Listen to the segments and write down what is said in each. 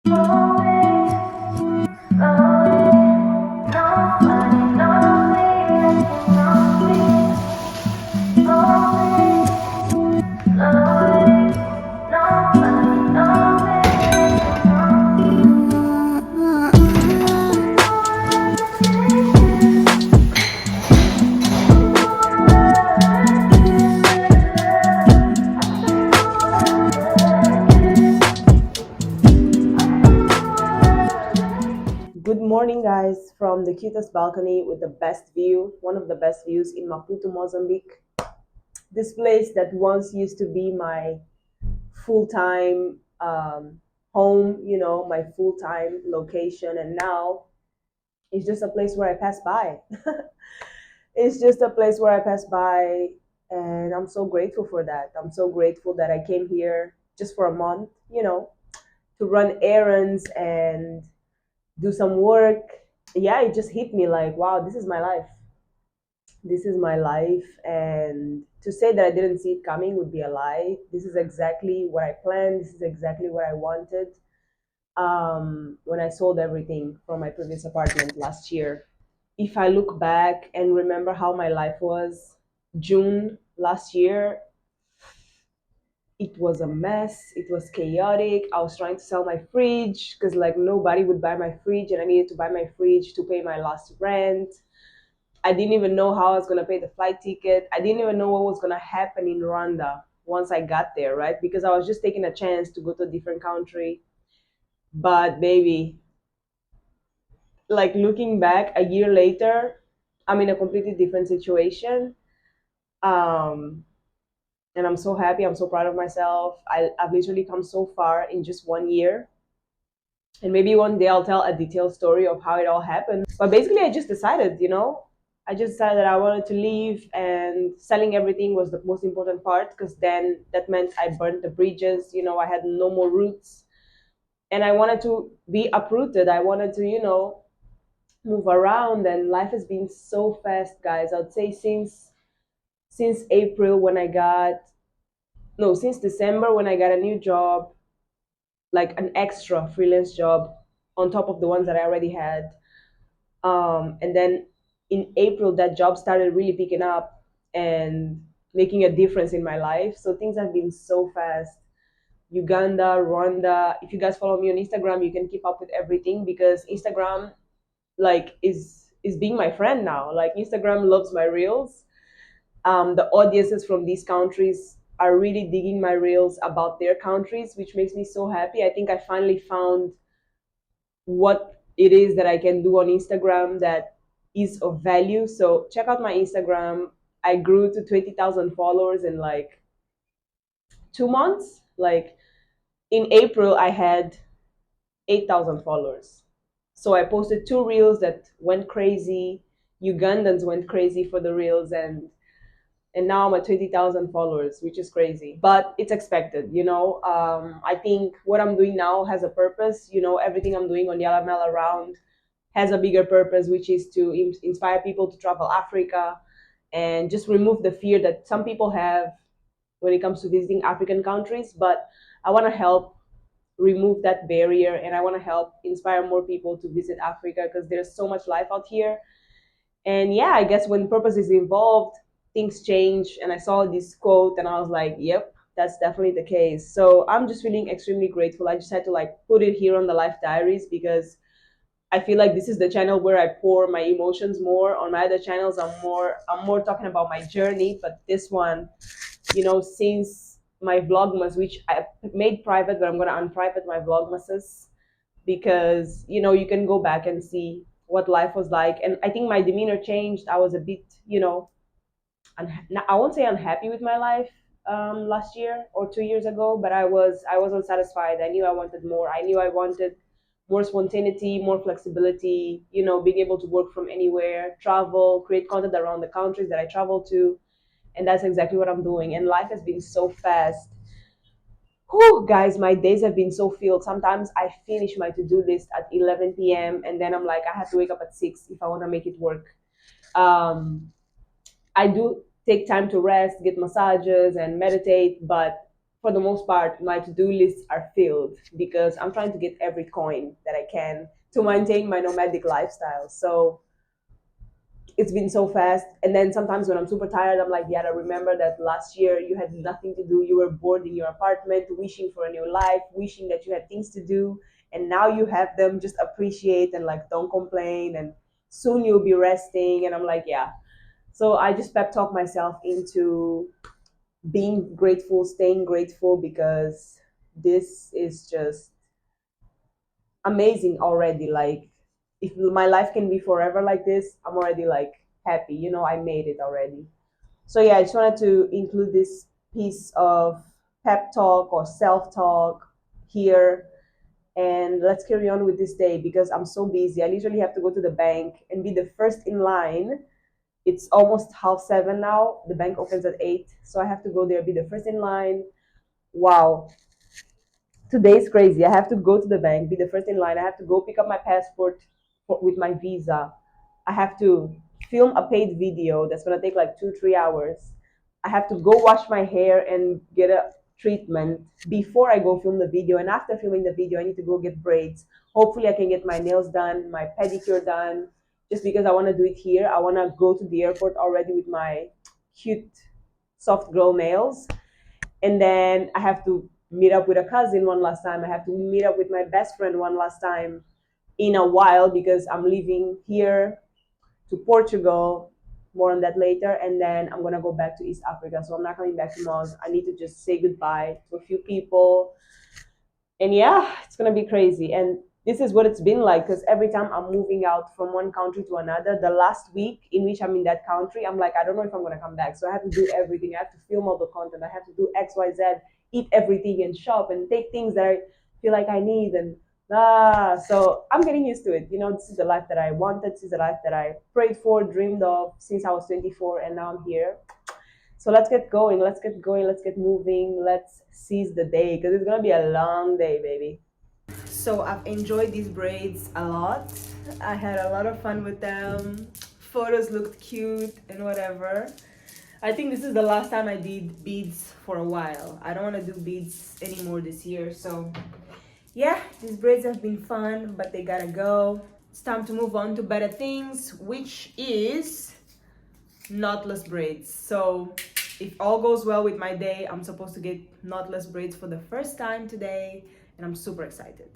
Good morning, guys, from the cutest balcony with the best view, one of the best views in Maputo, Mozambique. This place that once used to be my full time home, my full time location, and now it's just a place where I pass by. It's just a place where I pass by, and I'm so grateful for that. I'm so grateful that I came here just for a month, to run errands and do some work. Yeah, it just hit me like, wow, this is my life. This is my life. And to say that I didn't see it coming would be a lie. This is exactly what I planned. This is exactly what I wanted when I sold everything from my previous apartment last year. If I look back and remember how my life was June last year, it was a mess. It was chaotic. I was trying to sell my fridge because like nobody would buy my fridge, and I needed to buy my fridge to pay my last rent. I didn't even know how I was gonna pay the flight ticket. I didn't even know what was gonna happen in Rwanda once I got there, right? Because I was just taking a chance to go to a different country. But baby, like looking back a year later, I'm in a completely different situation. Um, and I'm so happy. I'm so proud of myself. I've literally come so far in just 1 year. And maybe one day I'll tell a detailed story of how it all happened. But basically, I just decided, I just decided that I wanted to leave, and selling everything was the most important part because then that meant I burned the bridges. I had no more roots, and I wanted to be uprooted. I wanted to, move around, and life has been so fast, guys. I'd say since April when I got no, since December when I got a new job, like an extra freelance job on top of the ones that I already had. And then in April, that job started really picking up and making a difference in my life. So things have been so fast. Uganda, Rwanda. If you guys follow me on Instagram, you can keep up with everything because Instagram, like, is being my friend now. Like Instagram loves my reels. The audiences from these countries are really digging my reels about their countries, which makes me so happy. I think I finally found what it is that I can do on Instagram that is of value. So check out my Instagram. I grew to 20,000 followers in like 2 months. Like in April, I had 8,000 followers. So I posted two reels that went crazy. Ugandans went crazy for the reels, and now I'm at 20,000 followers, which is crazy, but it's expected. I think what I'm doing now has a purpose. Everything I'm doing on Yalamel around has a bigger purpose, which is to inspire people to travel Africa and just remove the fear that some people have when it comes to visiting African countries. But I want to help remove that barrier, and I want to help inspire more people to visit Africa because there's so much life out here. And yeah, I guess when purpose is involved, things change. And I saw this quote and I was like, yep, that's definitely the case. So I'm just feeling extremely grateful. I just had to like put it here on the Life Diaries because I feel like this is the channel where I pour my emotions more. On my other channels, I'm more talking about my journey. But this one, since my vlogmas, which I made private, but I'm gonna unprivate my vlogmases because you can go back and see what life was like. And I think my demeanor changed. I was a bit, I won't say unhappy with my life last year or 2 years ago, but I was unsatisfied. I knew I wanted more. I knew I wanted more spontaneity, more flexibility, being able to work from anywhere, travel, create content around the countries that I travel to. And that's exactly what I'm doing. And life has been so fast. Whew, guys, my days have been so filled. Sometimes I finish my to-do list at 11 p.m. and then I'm like, I have to wake up at 6 if I want to make it work. Um, I do take time to rest, get massages, and meditate, but for the most part, my to-do lists are filled because I'm trying to get every coin that I can to maintain my nomadic lifestyle. So it's been so fast. And then sometimes when I'm super tired, I'm like, yeah, I remember that last year you had nothing to do. You were bored in your apartment, wishing for a new life, wishing that you had things to do. And now you have them. Just appreciate and like don't complain. And soon you'll be resting. And I'm like, yeah. So I just pep talk myself into being grateful, staying grateful, because this is just amazing already. Like, if my life can be forever like this, I'm already like happy. I made it already. So yeah, I just wanted to include this piece of pep talk or self talk here. And let's carry on with this day because I'm so busy. I literally have to go to the bank and be the first in line. It's almost 7:30 now. The bank opens at 8. So I have to go there, be the first in line. Wow. Today is crazy. I have to go to the bank, be the first in line. I have to go pick up my passport with my visa. I have to film a paid video that's gonna take like 2-3 hours. I have to go wash my hair and get a treatment before I go film the video. And after filming the video, I need to go get braids. Hopefully, I can get my nails done, my pedicure done. Just because I want to do it here, I want to go to the airport already with my cute soft girl nails. And then I have to meet up with a cousin one last time. I have to meet up with my best friend one last time in a while because I'm leaving here to Portugal. More on that later. And then I'm gonna go back to East Africa. So I'm not coming back to Moz. I need to just say goodbye to a few people. And yeah, it's gonna be crazy. And this is what it's been like because every time I'm moving out from one country to another, the last week in which I'm in that country, I'm like, I don't know if I'm gonna come back. So I have to do everything. I have to film all the content. I have to do X, Y, Z, eat everything and shop and take things that I feel like I need and so I'm getting used to it. This is the life that I wanted. This is the life that I prayed for, dreamed of since I was 24, and now I'm here. So let's get going. Let's get going. Let's get moving. Let's seize the day because it's gonna be a long day, baby. So I've enjoyed these braids a lot. I had a lot of fun with them. Photos looked cute and whatever. I think this is the last time I did beads for a while. I don't want to do beads anymore this year. So yeah, these braids have been fun, but they gotta go. It's time to move on to better things, which is knotless braids. So if all goes well with my day, I'm supposed to get knotless braids for the first time today, and I'm super excited.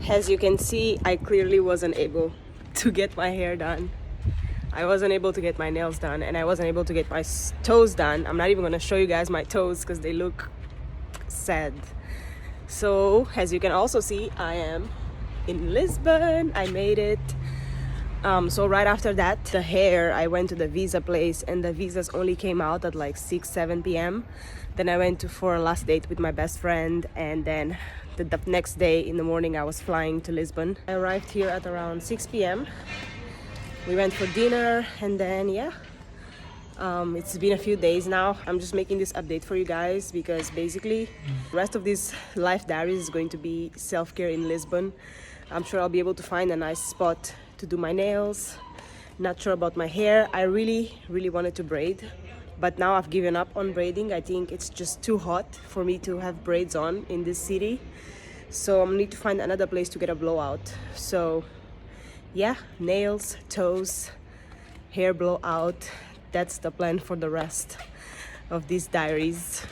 As you can see, I clearly wasn't able to get my hair done. I wasn't able to get my nails done, and I wasn't able to get my toes done. I'm not even gonna show you guys my toes because they look sad. So as you can also see, I am in Lisbon. I made it. So right after that, the hair, I went to the visa place, and the visas only came out at like 6-7 p.m. Then I went for a last date with my best friend, and then the next day in the morning I was flying to Lisbon. I arrived here at around 6 p.m. We went for dinner, and then yeah, it's been a few days now. I'm just making this update for you guys because basically the rest of this life diaries is going to be self-care in Lisbon. I'm sure I'll be able to find a nice spot to do my nails. Not sure about my hair. I really wanted to braid, but now I've given up on braiding. I think it's just too hot for me to have braids on in this city, so I need to find another place to get a blowout. So yeah, nails, toes, hair blowout, that's the plan for the rest of these diaries.